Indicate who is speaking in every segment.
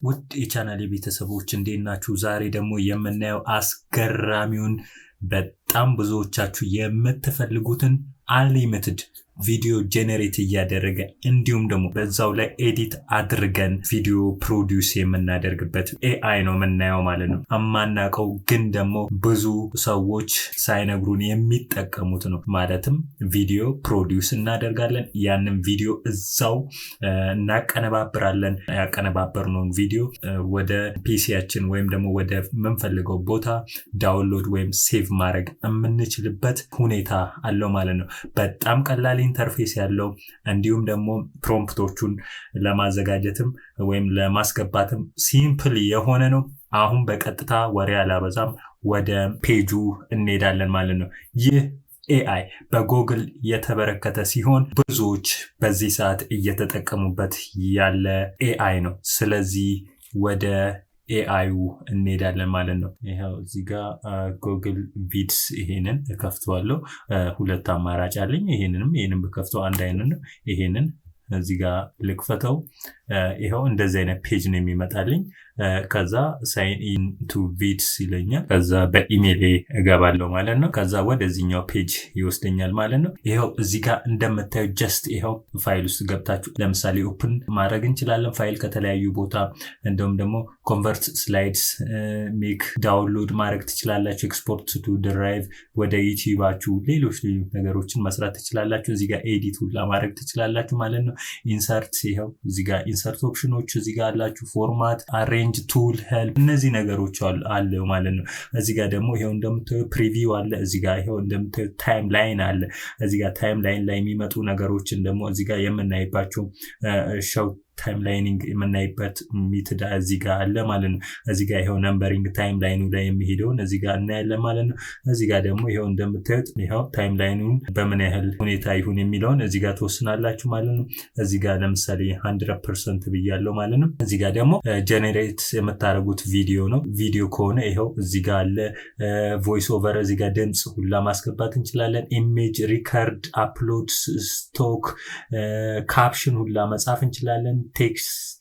Speaker 1: ውድ የቻናሌ ቤተሰቦች እንዴት ናችሁ? ዛሬ ደግሞ የምናየው አስገራሚውን በጣም ብዙዎቻችሁ የምትፈልጉትን አንሊሚትድ ቪዲዮ ጄነሬት እያደረገ እንዲሁም ደግሞ በዛው ላይ ኤዲት አድርገን ቪዲዮ ፕሮዲዩስ የምናደርግበት ኤአይ ነው የምናየው ማለት ነው። አማናቀው ግን ደግሞ ብዙ ሰዎች ሳይነግሩን የሚጠቀሙት ነው። ማለትም ቪዲዮ ፕሮዲዩስ እናደርጋለን፣ ያንን ቪዲዮ እዛው እናቀነባብራለን። ያቀነባበርነውን ቪዲዮ ወደ ፒሲያችን ወይም ደግሞ ወደ ምንፈልገው ቦታ ዳውንሎድ ወይም ሴቭ ማድረግ የምንችልበት ሁኔታ አለው ማለት ነው። በጣም ቀላል ኢንተርፌስ ያለው እንዲሁም ደግሞ ፕሮምፕቶቹን ለማዘጋጀትም ወይም ለማስገባትም ሲምፕል የሆነ ነው። አሁን በቀጥታ ወሬ አላበዛም፣ ወደ ፔጁ እንሄዳለን ማለት ነው። ይህ ኤአይ በጎግል የተበረከተ ሲሆን ብዙዎች በዚህ ሰዓት እየተጠቀሙበት ያለ ኤአይ ነው። ስለዚህ ወደ ኤአዩ እንሄዳለን ማለት ነው። ይሄው እዚህ ጋር ጉግል ቪድስ ይሄንን እከፍተዋለሁ። ሁለት አማራጭ አለኝ። ይሄንን በከፍተው አንድ አይነት ነው። ይሄንን እዚህ ጋር ልክፈተው። ይሄው እንደዚህ አይነት ፔጅ ነው የሚመጣልኝ። ከዛ ሳይን ኢን ቱ ቪድስ ይለኛል። ከዛ በኢሜል እገባለሁ ማለት ነው። ከዛ ወደዚህኛው ፔጅ ይወስደኛል ማለት ነው። ይሄው እዚህ ጋር እንደምታዩት ጀስት ይሄው ፋይል ውስጥ ገብታችሁ ለምሳሌ ኦፕን ማድረግ እንችላለን ፋይል ከተለያዩ ቦታ። እንደውም ደግሞ ኮንቨርት ስላይድስ ሜክ ዳውንሎድ ማድረግ ትችላላችሁ። ኤክስፖርት ቱ ድራይቭ ወደ ዩቲዩባችሁ ሌሎች ነገሮችን መስራት ትችላላችሁ። እዚህ ጋር ኤዲት ሁላ ማድረግ ትችላላችሁ ማለት ነው። ኢንሰርት ይሄው እዚህ ጋር ኢንሰርት ኦፕሽኖች እዚህ ጋር አላችሁ። ፎርማት፣ አሬንጅ፣ ቱል፣ ሄልፕ እነዚህ ነገሮች አለ ማለት ነው። እዚህ ጋር ደግሞ ይሄው እንደምታዩ ፕሪቪው አለ። እዚህ ጋር ይሄው እንደምታዩ ታይም ላይን አለ። እዚህ ጋር ታይም ላይን ላይ የሚመጡ ነገሮችን ደግሞ እዚህ ጋር የምናይባቸው ሾው ታይም ላይኒንግ የምናይበት ሚትዳ እዚህ ጋር አለ ማለት ነው። እዚህ ጋር ይሄው ነምበሪንግ ታይም ላይኑ ላይ የሚሄደውን እዚህ ጋር እናያለን ማለት ነው። እዚህ ጋር ደግሞ ይሄው እንደምታዩት ይሄው ታይም ላይኑን በምን ያህል ሁኔታ ይሁን የሚለውን እዚህ ጋር ተወስናላችሁ ማለት ነው። እዚህ ጋር ለምሳሌ 100% ብያለሁ ማለት ነው። እዚህ ጋር ደግሞ ጄኔሬት የምታደርጉት ቪዲዮ ነው። ቪዲዮ ከሆነ ይሄው እዚህ ጋር አለ። ቮይስ ኦቨር እዚህ ጋር ድምጽ ሁላ ማስገባት እንችላለን። ኢሜጅ ሪከርድ፣ አፕሎድ፣ ስቶክ፣ ካፕሽን ሁላ መጻፍ እንችላለን።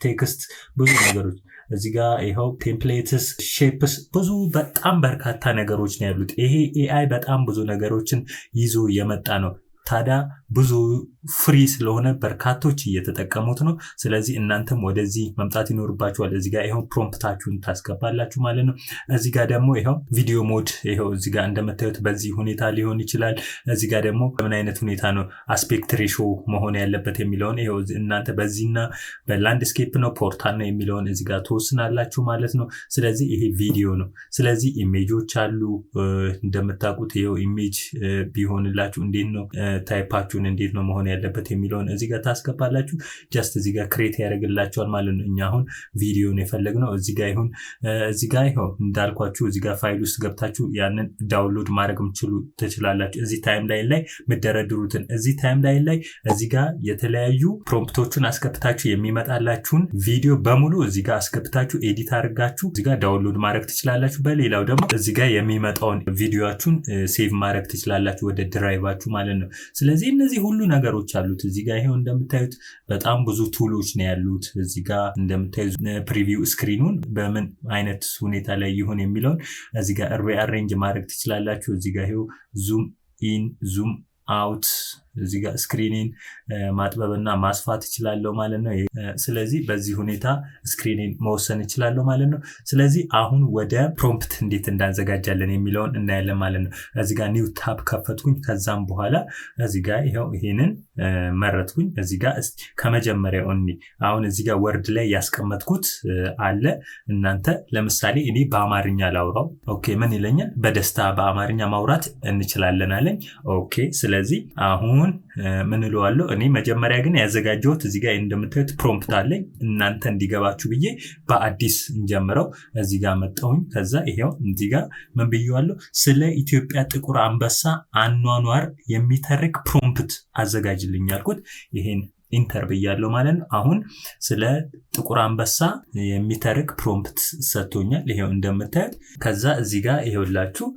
Speaker 1: ቴክስት ብዙ ነገሮች እዚህ ጋር ይሄው ቴምፕሌትስ፣ ሼፕስ ብዙ በጣም በርካታ ነገሮች ነው ያሉት። ይሄ ኤአይ በጣም ብዙ ነገሮችን ይዞ የመጣ ነው። ታዲያ ብዙ ፍሪ ስለሆነ በርካቶች እየተጠቀሙት ነው። ስለዚህ እናንተም ወደዚህ መምጣት ይኖርባችኋል። እዚህ ጋር ይሄው ፕሮምፕታችሁን ታስገባላችሁ ማለት ነው። እዚህ ጋር ደግሞ ይሄው ቪዲዮ ሞድ ይሄው እዚህ ጋር እንደምታዩት በዚህ ሁኔታ ሊሆን ይችላል። እዚህ ጋር ደግሞ በምን አይነት ሁኔታ ነው አስፔክት ሬሾ መሆን ያለበት የሚለውን ይሄው እናንተ በዚህና በላንድስኬፕ ነው ፖርታል ነው የሚለውን እዚህ ጋር ተወስናላችሁ ማለት ነው። ስለዚህ ይሄ ቪዲዮ ነው። ስለዚህ ኢሜጆች አሉ እንደምታውቁት ይሄው ኢሜጅ ቢሆንላችሁ እንዴት ነው ታይፓችሁን እንዴት ነው መሆን ያለበት የሚለውን እዚህ ጋር ታስገባላችሁ። ጀስት እዚህ ጋር ክሬት ያደርግላችኋል ማለት ነው። እኛ አሁን ቪዲዮን የፈለግነው እዚህ ጋር ይሁን። እዚህ ጋር ይሄው እንዳልኳችሁ እዚህ ጋር ፋይል ውስጥ ገብታችሁ ያንን ዳውንሎድ ማድረግ ትችላላችሁ። እዚህ ታይም ላይን ላይ ምደረድሩትን እዚህ ታይም ላይን ላይ እዚህ ጋር የተለያዩ ፕሮምፕቶችን አስገብታችሁ የሚመጣላችሁን ቪዲዮ በሙሉ እዚህ ጋር አስገብታችሁ ኤዲት አድርጋችሁ እዚህ ጋር ዳውንሎድ ማድረግ ትችላላችሁ። በሌላው ደግሞ እዚህ ጋር የሚመጣውን ቪዲዮአችሁን ሴቭ ማድረግ ትችላላችሁ ወደ ድራይቫችሁ ማለት ነው። ስለዚህ እነዚህ ሁሉ ነገሮች አሉት። እዚህ ጋር ይሄው እንደምታዩት በጣም ብዙ ቱሎች ነው ያሉት። እዚህ ጋር እንደምታዩት ፕሪቪው ስክሪኑን በምን አይነት ሁኔታ ላይ ይሁን የሚለውን እዚህ ጋር ሪአሬንጅ ማድረግ ትችላላችሁ። እዚህ ጋር ይሄው ዙም ኢን፣ ዙም አውት እዚህ ጋር ስክሪኒን ማጥበብና ማስፋት እችላለሁ ማለት ነው። ስለዚህ በዚህ ሁኔታ ስክሪኒን መወሰን እችላለሁ ማለት ነው። ስለዚህ አሁን ወደ ፕሮምፕት እንዴት እንዳዘጋጃለን የሚለውን እናያለን ማለት ነው። እዚህ ጋር ኒው ታብ ከፈትኩኝ። ከዛም በኋላ እዚህ ጋር ይሄው ይሄንን መረጥኩኝ። እዚህ ጋር ከመጀመሪያው አሁን እዚህ ጋር ወርድ ላይ ያስቀመጥኩት አለ። እናንተ ለምሳሌ እኔ በአማርኛ ላውራው። ኦኬ ምን ይለኛል? በደስታ በአማርኛ ማውራት እንችላለን አለኝ። ኦኬ ስለዚህ አሁን ምን እለዋለሁ? እኔ መጀመሪያ ግን ያዘጋጀሁት እዚህ ጋር እንደምታዩት ፕሮምፕት አለኝ። እናንተ እንዲገባችሁ ብዬ በአዲስ እንጀምረው። እዚህ ጋር መጣሁኝ። ከዛ ይሄው እዚህ ጋር ምን ብየዋለሁ? ስለ ኢትዮጵያ ጥቁር አንበሳ አኗኗር የሚተርክ ፕሮምፕት አዘጋጅልኝ ያልኩት ይሄን ኢንተር ብያለሁ ማለት ነው። አሁን ስለ ጥቁር አንበሳ የሚተርክ ፕሮምፕት ሰጥቶኛል። ይሄው እንደምታዩት። ከዛ እዚህ ጋር ይሄውላችሁ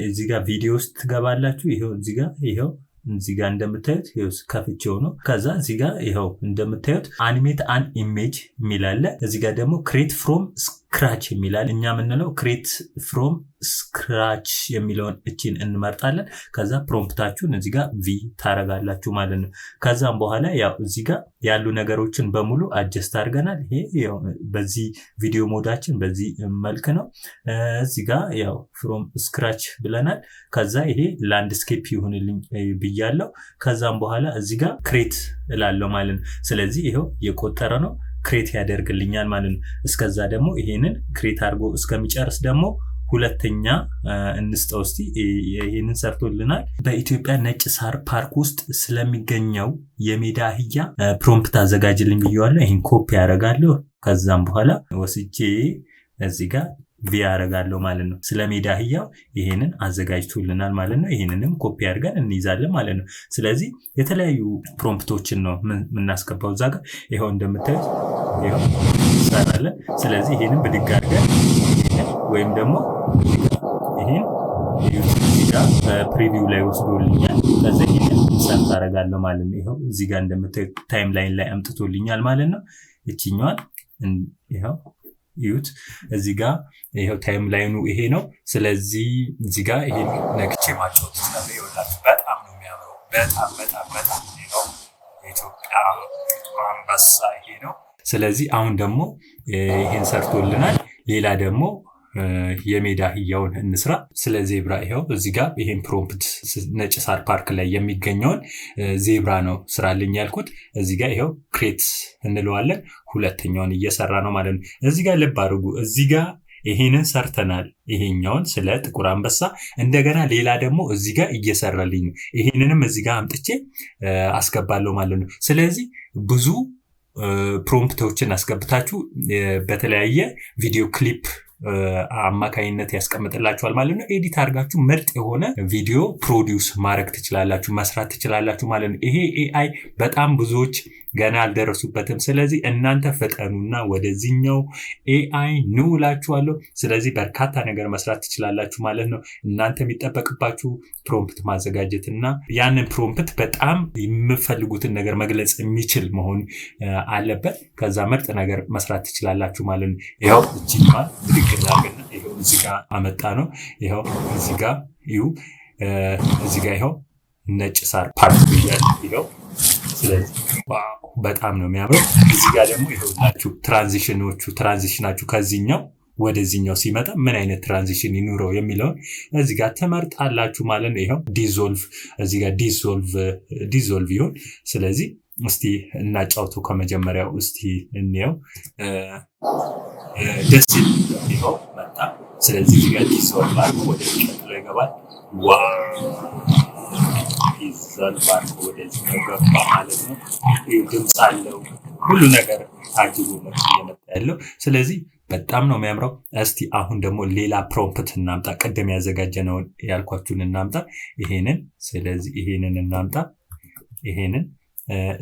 Speaker 1: እዚህ ጋር ቪዲዮ ውስጥ ትገባላችሁ። ይሄው እዚህ ጋር ይሄው እዚህ ጋር እንደምታዩት ይኸው ከፍቼው ነው። ከዛ እዚህ ጋር ይኸው እንደምታዩት አኒሜት አን ኢሜጅ የሚላለ እዚህ ጋር ደግሞ ክሬት ፍሮም ስክራች የሚላል እኛ የምንለው ክሬት ፍሮም ስክራች የሚለውን እቺን እንመርጣለን። ከዛ ፕሮምፕታችሁን እዚህ ጋር ቪ ታረጋላችሁ ማለት ነው። ከዛም በኋላ ያው እዚህ ጋር ያሉ ነገሮችን በሙሉ አጀስት አድርገናል። ይሄ በዚህ ቪዲዮ ሞዳችን በዚህ መልክ ነው። እዚህ ጋር ያው ፍሮም ስክራች ብለናል። ከዛ ይሄ ላንድስኬፕ ይሁንልኝ ብያለሁ። ከዛም በኋላ እዚህ ጋር ክሬት እላለሁ ማለት ነው። ስለዚህ ይሄው የቆጠረ ነው ክሬት ያደርግልኛል ማለት ነው። እስከዛ ደግሞ ይሄንን ክሬት አድርጎ እስከሚጨርስ ደግሞ ሁለተኛ እንስጠው እስቲ። ይሄንን ሰርቶልናል። በኢትዮጵያ ነጭ ሳር ፓርክ ውስጥ ስለሚገኘው የሜዳ አህያ ፕሮምፕት አዘጋጅልኝ ብየዋለሁ። ይሄን ኮፒ ያደርጋለሁ። ከዛም በኋላ ወስጄ እዚህ ጋር ቪ ያደርጋለሁ ማለት ነው። ስለ ሜዳ አህያው ይሄንን አዘጋጅቶልናል ማለት ነው። ይሄንንም ኮፒ አድርገን እንይዛለን ማለት ነው። ስለዚህ የተለያዩ ፕሮምፕቶችን ነው የምናስገባው እዛ ጋር። ይሄው እንደምታዩት ይሄው ሰራለን። ስለዚህ ይሄንን ብድግ አድርገን ወይም ደግሞ ይሄን እዚህ ጋር ፕሪቪው ላይ ወስዶልኛል። ከዛ ይሄንን ሰርት አደርጋለሁ ማለት ነው። ይሄው እዚህ ጋር እንደምታዩት ታይም ላይን ላይ አምጥቶልኛል ማለት ነው። እቺኛዋን ይሄው ይዩት። እዚህ ጋር ይሄው ታይም ላይኑ ይሄ ነው። ስለዚህ እዚህ ጋር ይሄን ነክቼ ማጫወት ይችላል። በጣም ነው የሚያምረው። በጣም ነው የኢትዮጵያ አንበሳ ይሄ ነው። ስለዚህ አሁን ደግሞ ይሄን ሰርቶልናል። ሌላ ደግሞ የሜዳ አህያውን እንስራ። ስለ ዜብራ ይሄው እዚህ ጋር ይሄን ፕሮምፕት ነጭ ሳር ፓርክ ላይ የሚገኘውን ዜብራ ነው ስራልኝ ያልኩት። እዚህ ጋር ይሄው ክሬት እንለዋለን። ሁለተኛውን እየሰራ ነው ማለት ነው። እዚህ ጋር ልብ አድርጉ። እዚህ ጋር ይሄንን ሰርተናል። ይሄኛውን ስለ ጥቁር አንበሳ እንደገና ሌላ ደግሞ እዚህ ጋር እየሰራልኝ ነው። ይሄንንም እዚህ ጋር አምጥቼ አስገባለሁ ማለት ነው። ስለዚህ ብዙ ፕሮምፕቶችን አስገብታችሁ በተለያየ ቪዲዮ ክሊፕ አማካይነት ያስቀምጥላችኋል ማለት ነው። ኤዲት አድርጋችሁ ምርጥ የሆነ ቪዲዮ ፕሮዲውስ ማድረግ ትችላላችሁ፣ መስራት ትችላላችሁ ማለት ነው። ይሄ ኤአይ በጣም ብዙዎች ገና አልደረሱበትም። ስለዚህ እናንተ ፈጠኑና ወደዚህኛው ኤአይ ኑ እላችኋለሁ። ስለዚህ በርካታ ነገር መስራት ትችላላችሁ ማለት ነው። እናንተ የሚጠበቅባችሁ ፕሮምፕት ማዘጋጀትና ያንን ፕሮምፕት በጣም የምፈልጉትን ነገር መግለጽ የሚችል መሆን አለበት። ከዛ ምርጥ ነገር መስራት ትችላላችሁ ማለት ነው። ይኸው እጅማል ድግና ይኸው እዚህ ጋር አመጣ ነው። ይኸው እዚህ ጋር እዚህ ጋር ይኸው ነጭ ሳር ፓርክ ብያለሁ። ይኸው ስለዚህ በጣም ነው የሚያምረው። እዚህ ጋር ደግሞ ይኸውላችሁ ትራንዚሽናችሁ ከዚህኛው ወደዚህኛው ሲመጣ ምን አይነት ትራንዚሽን ይኑረው የሚለውን እዚህ ጋር ተመርጣላችሁ ማለት ነው። ይኸው ዲዞልቭ እዚህ ጋር ዲዞልቭ ይሁን። ስለዚህ እስቲ እናጫውተው ከመጀመሪያው እስቲ እንየው። ደስ ይለው መጣ። ስለዚህ እዚህ ጋር ዲዞልቭ አድርጎ ወደ ቀጥሎ ይገባል። ዲዞልቭ አድርጎ ወደዚህ ገባ ማለት ነው። ድምፅ አለው ሁሉ ነገር ታጅቦ ነው እየመጣ ያለው። ስለዚህ በጣም ነው የሚያምረው። እስቲ አሁን ደግሞ ሌላ ፕሮምፕት እናምጣ። ቀደም ያዘጋጀነውን ያልኳችሁን እናምጣ። ስለዚህ ይሄንን እናምጣ። ይሄንን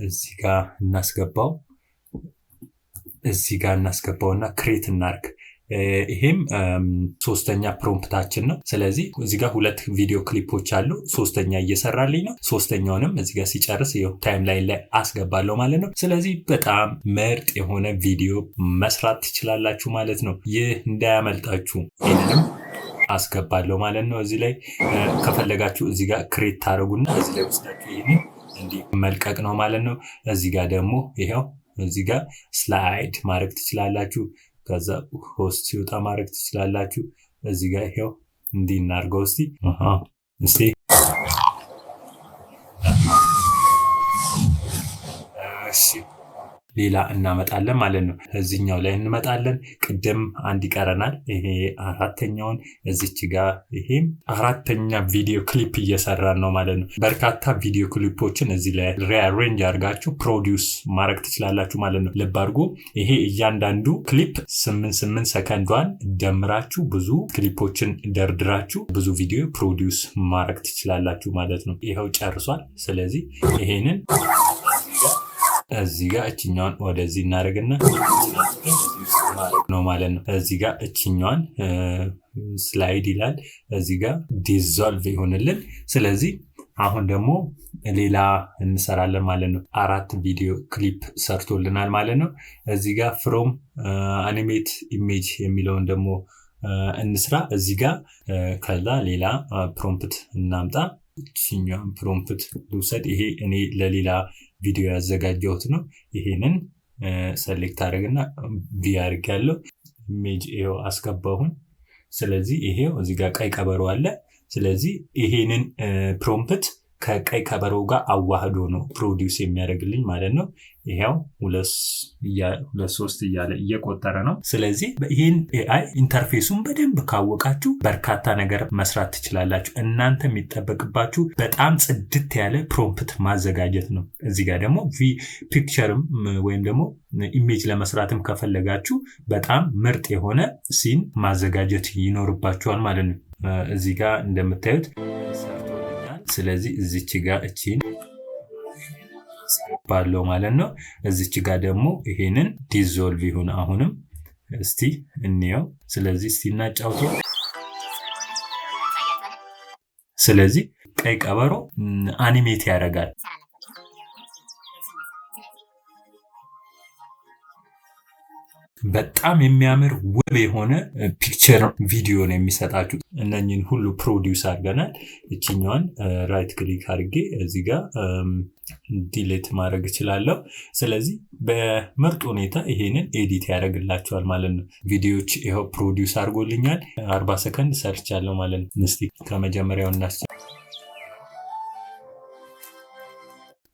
Speaker 1: እዚህ ጋር እናስገባውና ክሬት እናርግ። ይሄም ሶስተኛ ፕሮምፕታችን ነው። ስለዚህ እዚህ ጋር ሁለት ቪዲዮ ክሊፖች አሉ። ሶስተኛ እየሰራልኝ ነው። ሶስተኛውንም እዚህ ጋር ሲጨርስ ታይም ላይን ላይ አስገባለሁ ማለት ነው። ስለዚህ በጣም ምርጥ የሆነ ቪዲዮ መስራት ትችላላችሁ ማለት ነው። ይህ እንዳያመልጣችሁ። ይሄንንም አስገባለሁ ማለት ነው። እዚህ ላይ ከፈለጋችሁ እዚህ ጋር ክሬት ታደርጉና እዚህ ላይ ወስዳችሁ ይሄንን እንዲህ መልቀቅ ነው ማለት ነው። እዚህ ጋር ደግሞ ይሄው እዚህ ጋር ስላይድ ማድረግ ትችላላችሁ። ከዛ ሆስት ሲወጣ ማድረግ ትችላላችሁ። እዚህ ጋር ይሄው እንዲህ እናድርገው እስቲ እሺ ሌላ እናመጣለን ማለት ነው። እዚህኛው ላይ እንመጣለን። ቅድም አንድ ይቀረናል። ይሄ አራተኛውን እዚች ጋር ይሄም አራተኛ ቪዲዮ ክሊፕ እየሰራን ነው ማለት ነው። በርካታ ቪዲዮ ክሊፖችን እዚህ ላይ ሪአሬንጅ አድርጋችሁ ፕሮዲውስ ማድረግ ትችላላችሁ ማለት ነው። ልብ አድርጉ። ይሄ እያንዳንዱ ክሊፕ 8 ሰከንዷን ደምራችሁ ብዙ ክሊፖችን ደርድራችሁ ብዙ ቪዲዮ ፕሮዲውስ ማድረግ ትችላላችሁ ማለት ነው። ይኸው ጨርሷል። ስለዚህ ይሄንን እዚህ ጋር እችኛዋን ወደዚህ እናደርግና ማድረግ ነው ማለት ነው። እዚህ ጋር እችኛዋን ስላይድ ይላል። እዚህ ጋር ዲዞልቭ ይሆንልን። ስለዚህ አሁን ደግሞ ሌላ እንሰራለን ማለት ነው። 4 ቪዲዮ ክሊፕ ሰርቶልናል ማለት ነው። እዚህ ጋር ፍሮም አኒሜት ኢሜጅ የሚለውን ደግሞ እንስራ። እዚህ ጋር ከዛ ሌላ ፕሮምፕት እናምጣ። እቺኛውን ፕሮምፕት ልውሰድ። ይሄ እኔ ለሌላ ቪዲዮ ያዘጋጀሁት ነው። ይሄንን ሰሌክት አድርግና ቪ አድርጋለሁ። ኢሜጅ ይሄው አስገባሁን። ስለዚህ ይሄው እዚህ ጋር ቀይ ቀበሮ አለ። ስለዚህ ይሄንን ፕሮምፕት ከቀይ ቀበሮ ጋር አዋህዶ ነው ፕሮዲውስ የሚያደርግልኝ ማለት ነው። ይሄው 2-3 እያለ እየቆጠረ ነው። ስለዚህ ይሄን ኤአይ ኢንተርፌሱን በደንብ ካወቃችሁ በርካታ ነገር መስራት ትችላላችሁ። እናንተ የሚጠበቅባችሁ በጣም ጽድት ያለ ፕሮምፕት ማዘጋጀት ነው። እዚህ ጋር ደግሞ ፒክቸርም ወይም ደግሞ ኢሜጅ ለመስራትም ከፈለጋችሁ በጣም ምርጥ የሆነ ሲን ማዘጋጀት ይኖርባችኋል ማለት ነው። እዚህ ጋር እንደምታዩት ሰርቶልኛል። ስለዚህ እዚች ጋር እቺን ባለው ማለት ነው። እዚች ጋር ደግሞ ይሄንን ዲዞልቭ ይሁን። አሁንም እስቲ እንየው። ስለዚህ እስቲ እናጫውተው። ስለዚህ ቀይ ቀበሮ አኒሜት ያደርጋል። በጣም የሚያምር ውብ የሆነ ፒክቸር ቪዲዮ ነው የሚሰጣችሁ። እነኚህን ሁሉ ፕሮዲውስ አድርገናል። እቺኛዋን ራይት ክሊክ አድርጌ እዚህ ጋር ዲሌት ማድረግ እችላለሁ። ስለዚህ በምርጥ ሁኔታ ይሄንን ኤዲት ያደርግላችኋል ማለት ነው። ቪዲዮዎች ይኸው ፕሮዲውስ አድርጎልኛል። 40 ሰከንድ ሰርቻለሁ ማለት ነው። እስቲ ከመጀመሪያው እናስ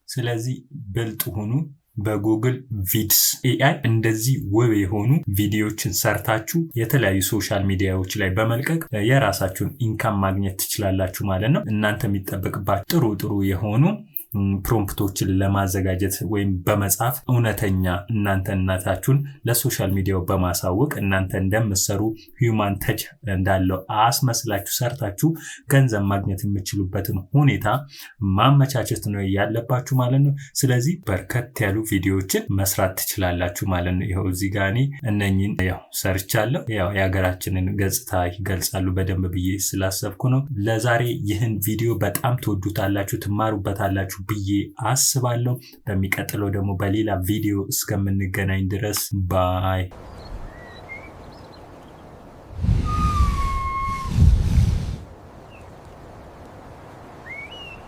Speaker 1: ስለዚህ ብልጥ ሁኑ። በጉግል ቪድስ ኤአይ እንደዚህ ውብ የሆኑ ቪዲዮዎችን ሰርታችሁ የተለያዩ ሶሻል ሚዲያዎች ላይ በመልቀቅ የራሳችሁን ኢንካም ማግኘት ትችላላችሁ ማለት ነው። እናንተ የሚጠበቅባችሁ ጥሩ የሆኑ ፕሮምፕቶችን ለማዘጋጀት ወይም በመጻፍ እውነተኛ እናንተነታችሁን ለሶሻል ሚዲያው በማሳወቅ እናንተ እንደምትሰሩ ሂውማን ተች እንዳለው አስመስላችሁ ሰርታችሁ ገንዘብ ማግኘት የምትችሉበትን ሁኔታ ማመቻቸት ነው ያለባችሁ ማለት ነው። ስለዚህ በርከት ያሉ ቪዲዮዎችን መስራት ትችላላችሁ ማለት ነው። ይኸው እዚህ ጋር እኔ እነኚህን ሰርቻለሁ። የሀገራችንን ገጽታ ይገልጻሉ በደንብ ብዬ ስላሰብኩ ነው። ለዛሬ ይህን ቪዲዮ በጣም ትወዱታላችሁ፣ ትማሩበታላችሁ ብዬ አስባለሁ። በሚቀጥለው ደግሞ በሌላ ቪዲዮ እስከምንገናኝ ድረስ ባይ